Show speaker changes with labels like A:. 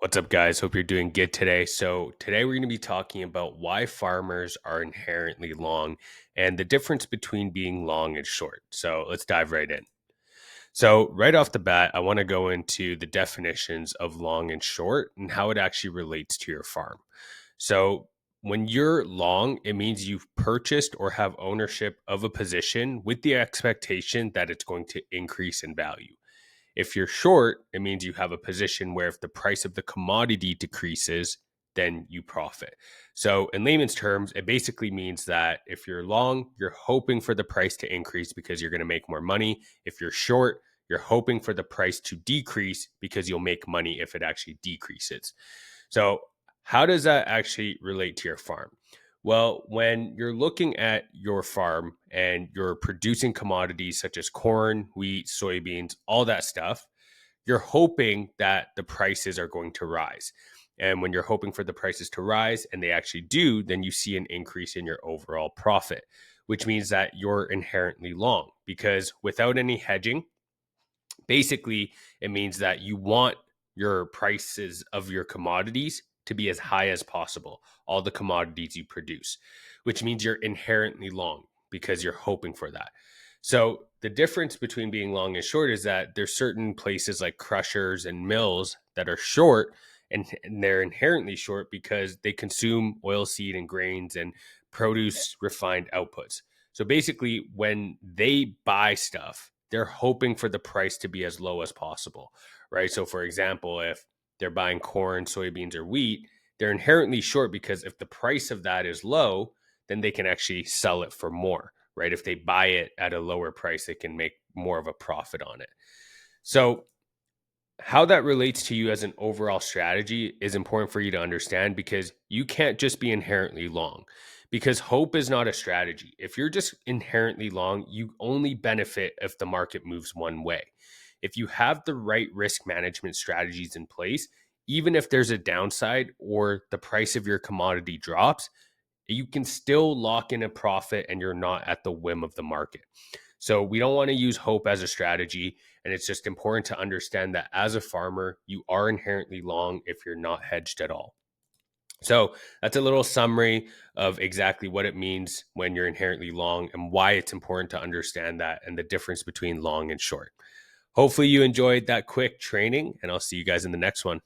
A: What's up, guys? Hope you're doing good today. So, today we're going to be talking about why farmers are inherently long and the difference between being long and short. So, let's dive right in. So, right off the bat, I want to go into the definitions of long and short and how it actually relates to your farm. So, when you're long, it means you've purchased or have ownership of a position with the expectation that it's going to increase in value. If you're short, it means you have a position where if the price of the commodity decreases, then you profit. So, in layman's terms, it basically means that if you're long, you're hoping for the price to increase because you're going to make more money. If you're short, you're hoping for the price to decrease because you'll make money if it actually decreases. So, how does that actually relate to your farm? Well, when you're looking at your farm and you're producing commodities such as corn, wheat, soybeans, all that stuff, you're hoping that the prices are going to rise. And when you're hoping for the prices to rise and they actually do, then you see an increase in your overall profit, which means that you're inherently long because without any hedging, basically it means that you want your prices of your commodities to be as high as possible, all the commodities you produce, which means you're inherently long because you're hoping for that. So the difference between being long and short is that there's certain places like crushers and mills that are short, and they're inherently short because they consume oilseed and grains and produce refined outputs. So basically, when they buy stuff, they're hoping for the price to be as low as possible, right? So, for example, if they're buying corn, soybeans, or wheat, they're inherently short because if the price of that is low, then they can actually sell it for more, right? If they buy it at a lower price, they can make more of a profit on it. So, how that relates to you as an overall strategy is important for you to understand because you can't just be inherently long because hope is not a strategy. If you're just inherently long, you only benefit if the market moves one way. If you have the right risk management strategies in place, even if there's a downside or the price of your commodity drops, you can still lock in a profit and you're not at the whim of the market. So we don't want to use hope as a strategy. And it's just important to understand that as a farmer, you are inherently long if you're not hedged at all. So that's a little summary of exactly what it means when you're inherently long and why it's important to understand that and the difference between long and short. Hopefully you enjoyed that quick training, and I'll see you guys in the next one.